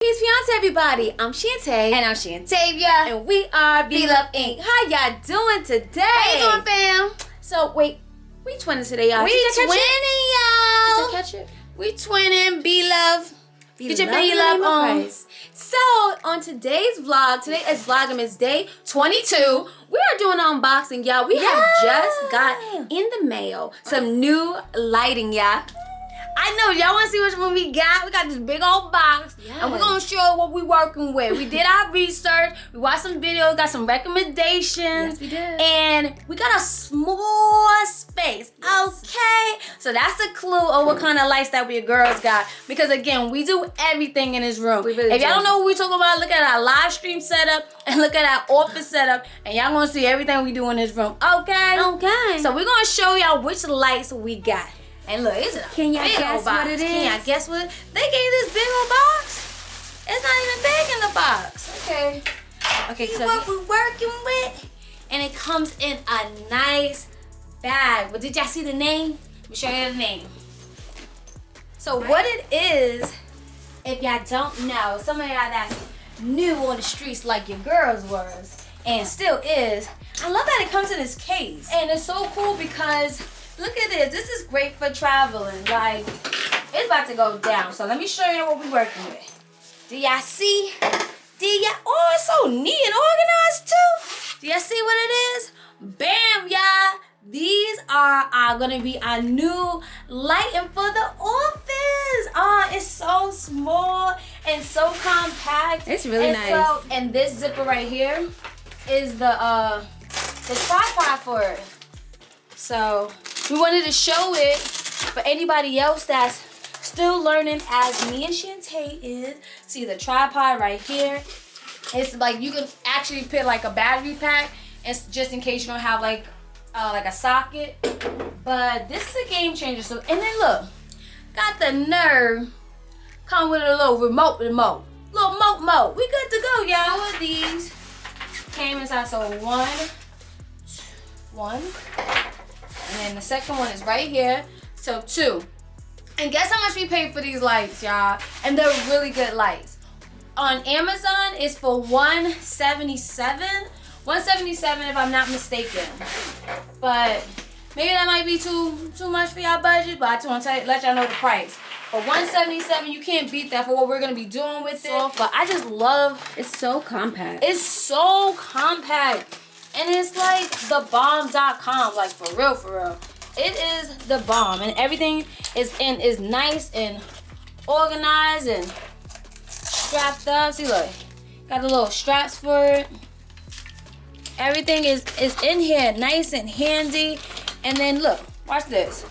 Peace, fiance, everybody. I'm Shantea. And I'm Shantiva. And we are Be Love I.N.C. How y'all doing today? How you doing, fam? So, wait. We twinning today, y'all. We twinning, y'all. Did you catch it? We twinning. Be Love. Get your Be Love on. So, on today's vlog, today is Vlogmas Day 22. We are doing an unboxing, y'all. We have just got in the mail some new lighting, y'all. I know y'all want to see which one we got. We got this big old box, and we're gonna show you what we working with. We did our research. We watched some videos, got some recommendations. Yes, we did. And we got a small space. Okay, so that's a clue of what kind of lights that we girls got. Because again, we do everything in this room. Really if y'all don't know what we talking about, look at our live stream setup and look at our office setup, and y'all gonna see everything we do in this room. Okay. Okay. So we're gonna show y'all which lights we got. And look, it's a Can y'all big guess old box. what it is? Can y'all guess what? They gave this big old box. It's not even big in the box. Okay. Okay, so what we're working with. And it comes in a nice bag. But did y'all see the name? Let me show you the name. So what it is, if y'all don't know, some of y'all that's new on the streets like your girls was, and still is, I love that it comes in this case. And it's so cool because look at this. This is great for traveling. Like, it's about to go down. So let me show you what we're working with. Do y'all see? Oh, it's so neat and organized too. Do y'all see what it is? Bam, y'all. These are gonna be our new lighting for the office. Oh, it's so small and so compact. It's really nice. So, and this zipper right here is the tripod for it. So we wanted to show it for anybody else that's still learning as me and Shantae is. See the tripod right here. It's like you can actually put like a battery pack, and just in case you don't have like a socket. But this is a game changer. So, and then look, got the nerve come with a little remote. Little remote. We good to go, y'all. With these came inside. So one. And then the second one is right here. So 2. And guess how much we paid for these lights, y'all? And they're really good lights. On Amazon, it's for $177. $177 if I'm not mistaken. But maybe that might be too much for y'all budget, but I just want to let y'all know the price. For $177, you can't beat that for what we're gonna be doing with it. But I just love, It's so compact. it's so compact. And it's like the bomb.com, like for real. It is the bomb, and everything is nice and organized and strapped up. See, look, got the little straps for it. Everything is in here, nice and handy. And then look, watch this.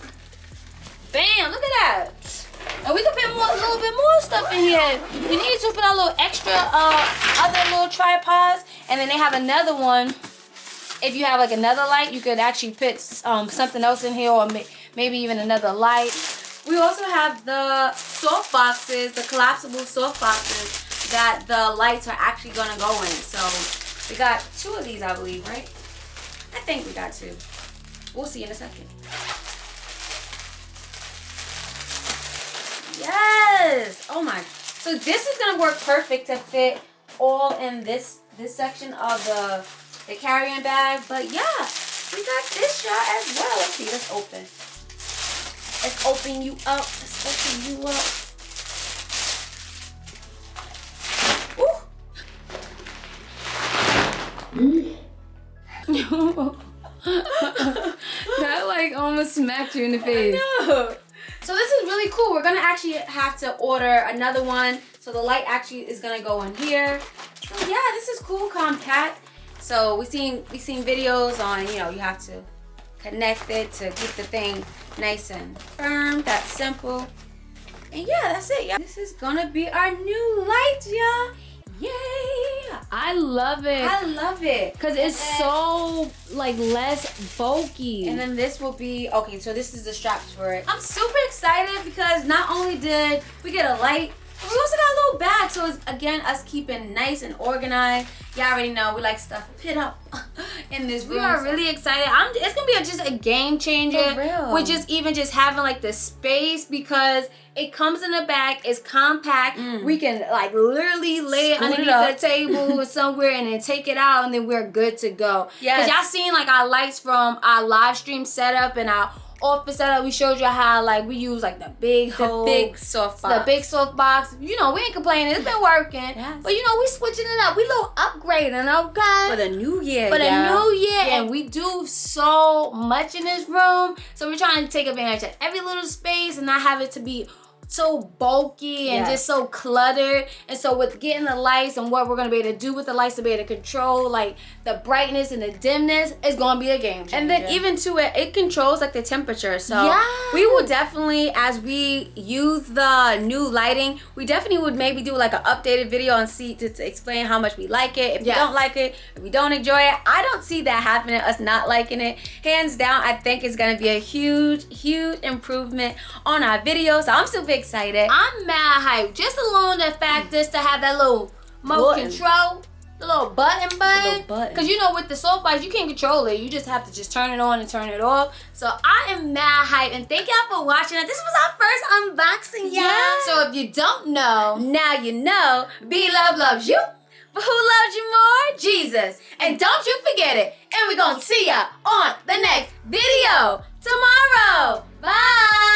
Bam! Look at that. And we can put a little bit more stuff in here. We need to put a little extra other little tripods, and then they have another one. If you have like another light, you could actually put something else in here, or maybe even another light. We also have the soft boxes, the collapsible soft boxes that the lights are actually gonna go in. So we got 2 of these, I believe, right? I think we got 2. We'll see in a second. Yes! Oh my. So this is gonna work perfect to fit all in this section of the carrying bag. But yeah, we got this y'all as well. Let's see, let's open. Let's open you up. Ooh. That like almost smacked you in the face. I know. So this is really cool. We're gonna actually have to order another one. So the light actually is gonna go in here. So yeah, this is cool, compact. So we seen videos on, you have to connect it to keep the thing nice and firm. That's simple. And yeah, that's it, y'all. This is gonna be our new light, y'all. Yay! I love it. I love it. Because it's so like less bulky. And then this will be, okay, so this is the straps for it. I'm super excited because not only did we get a light, We also got a little bag, so it's again us keeping nice and organized. Y'all already know we like stuff pit up in this room. We are really excited. It's gonna be just a game changer. For real. With just having like the space, because it comes in a bag. It's compact. We can like literally lay it Scoot it underneath the table or somewhere and then take it out, and then we're good to go. Yes. Cause y'all seen like our lights from our live stream setup and our office setup. We showed you how like we use like the big soft box. The big soft box. You know, we ain't complaining. It's been working. Yes. But you know, we switching it up. We little upgrading, okay? For the new year, For the new year. Yeah. And we do so much in this room. So we're trying to take advantage of every little space and not have it to be so bulky and just so cluttered. And so with getting the lights and what we're gonna be able to do with the lights to be able to control like the brightness and the dimness, is gonna be a game changer. And then even to it controls like the temperature. So Yes. we will definitely, as we use the new lighting, we definitely would maybe do like an updated video and see to explain how much we like it. If you don't like it, if we don't enjoy it, I don't see that happening, us not liking it. Hands down, I think it's gonna be a huge improvement on our video. So I'm super excited. I'm mad hyped. Just alone the fact just to have that little remote control, the little button. Because you know with the soft box, you can't control it. You just have to just turn it on and turn it off. So I am mad hyped. And thank y'all for watching. This was our first unboxing, y'all. Yes. So if you don't know, Now you know. Be Love loves you. But who loves you more? Jesus. And don't you forget it. And we're going to see ya on the next video tomorrow. Bye.